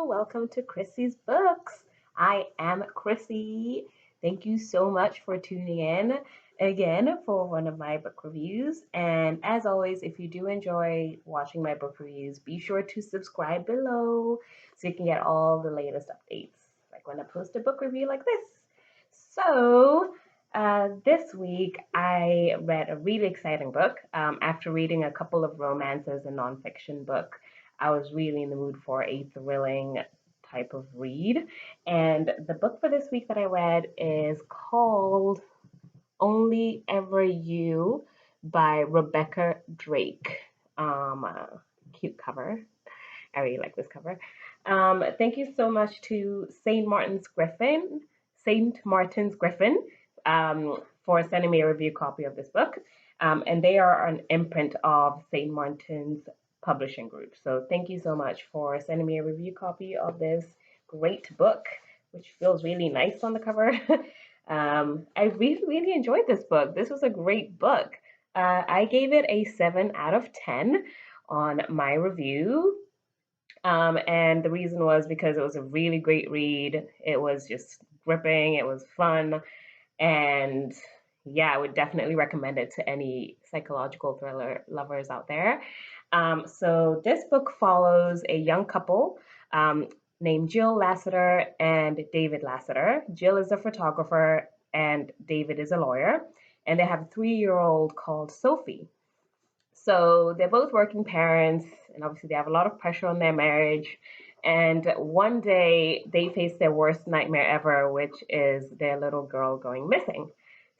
welcome to Chrissy's Books. I am Chrissy. Thank you so much for tuning in again for one of my book reviews. And as always, if you do enjoy watching my book reviews, be sure to subscribe below so you can get all the latest updates, like when I post a book review like this. This week I read a really exciting book. After reading a couple of romances and nonfiction books, I was really in the mood for a thrilling type of read. And the book for this week that I read is called Only Ever You by Rebecca Drake. Cute cover. I really like this cover. Thank you so much to St. Martin's Griffin, for sending me a review copy of this book. And they are an imprint of St. Martin's Publishing Group. So thank you so much for sending me a review copy of this great book, which feels really nice on the cover. I really, really enjoyed this book. This was a great book. I gave it a 7 out of 10 on my review. And the reason was because it was a really great read. It was just gripping, it was fun, and yeah, I would definitely recommend it to any psychological thriller lovers out there. So this book follows a young couple named Jill Lasseter and David Lasseter. Jill is a photographer and David is a lawyer, and they have a 3-year-old called Sophie. So they're both working parents, and obviously they have a lot of pressure on their marriage. And one day they face their worst nightmare ever, which is their little girl going missing.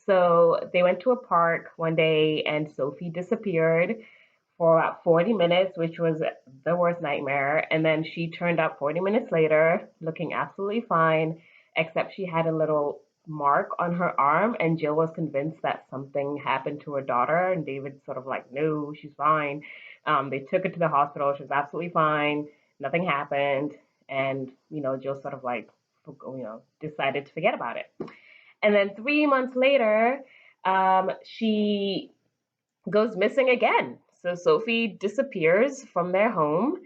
So they went to a park one day and Sophie disappeared for about 40 minutes, which was the worst nightmare. And then she turned up 40 minutes later looking absolutely fine, except she had a little mark on her arm, and Jill was convinced that something happened to her daughter, and David sort of like, no, she's fine. They took her to the hospital. She was absolutely fine. Nothing happened. And, Jill sort of like, decided to forget about it. And then 3 months later, she goes missing again. So Sophie disappears from their home.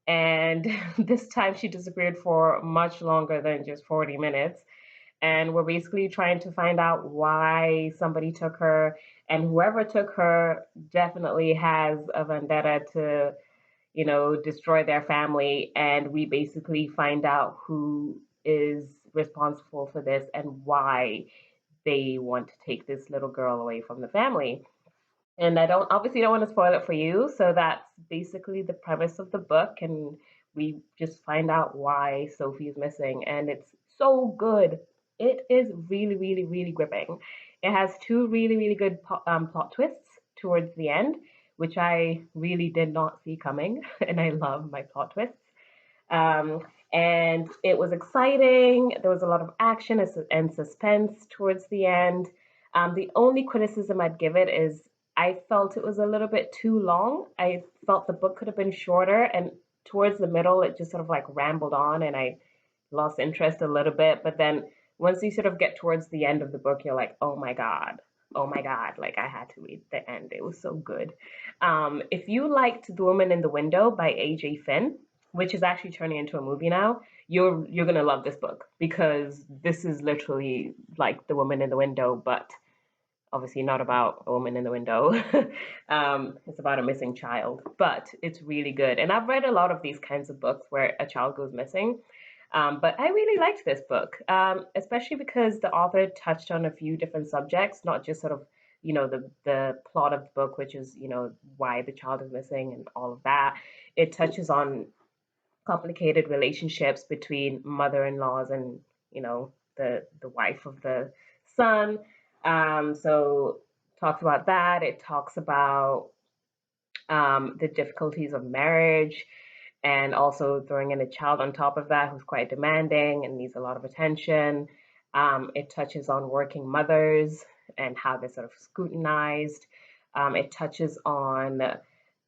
And this time she disappeared for much longer than just 40 minutes. And we're basically trying to find out why somebody took her. And whoever took her definitely has a vendetta to, destroy their family. And we basically find out who is responsible for this and why they want to take this little girl away from the family. And I don't want to spoil it for you. So that's basically the premise of the book. And we just find out why Sophie is missing. And it's so good. It is really, really, really gripping. It has two really, really good plot twists towards the end, which I really did not see coming. And I love my plot twists. And it was exciting. There was a lot of action and suspense towards the end. The only criticism I'd give it is I felt it was a little bit too long. I felt the book could have been shorter, and towards the middle, it just sort of like rambled on, and I lost interest a little bit. But then once you sort of get towards the end of the book, you're like, oh my God, like I had to read the end. It was so good. If you liked The Woman in the Window by A.J. Finn, which is actually turning into a movie now, you're gonna love this book because this is literally like The Woman in the Window, but obviously not about a woman in the window. It's about a missing child, but it's really good. And I've read a lot of these kinds of books where a child goes missing. But I really liked this book, especially because the author touched on a few different subjects, not just sort of, the plot of the book, which is, why the child is missing and all of that. It touches on complicated relationships between mother-in-laws and, the wife of the son. So talks about that. It talks about the difficulties of marriage and also throwing in a child on top of that who's quite demanding and needs a lot of attention. It touches on working mothers and how they're sort of scrutinized. It touches on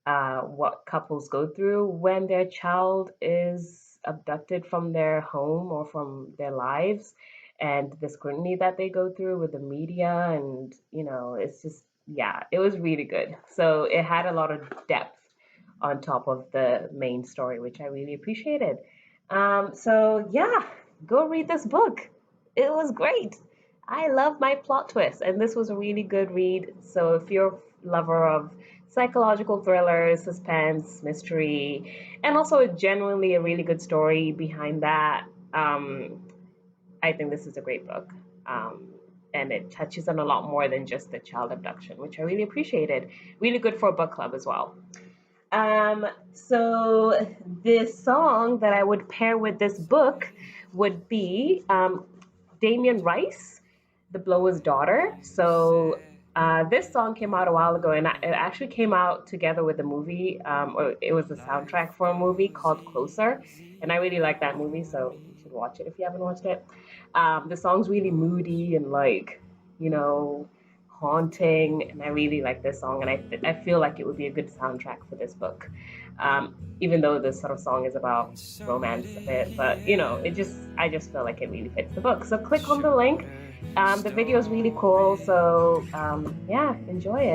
what couples go through when their child is abducted from their home or from their lives, and the scrutiny that they go through with the media. And, it's just, yeah, it was really good. So it had a lot of depth on top of the main story, which I really appreciated. So yeah, go read this book. It was great. I love my plot twist, and this was a really good read. So if you're a lover of psychological thrillers, suspense, mystery, and also genuinely a really good story behind that, um, I think this is a great book. Um, and it touches on a lot more than just the child abduction, which I really appreciated. Really good for a book club as well. So this song that I would pair with this book would be Damien Rice, The Blower's Daughter. So this song came out a while ago, and it actually came out together with a movie, or it was the soundtrack for a movie called Closer, and I really like that movie, so you should watch it if you haven't watched it. The song's really moody and like, you know, haunting, and I really like this song, and I feel like it would be a good soundtrack for this book. Even though this sort of song is about romance a bit, but I just feel like it really fits the book. So click on the link. The video is really cool, so yeah, enjoy it.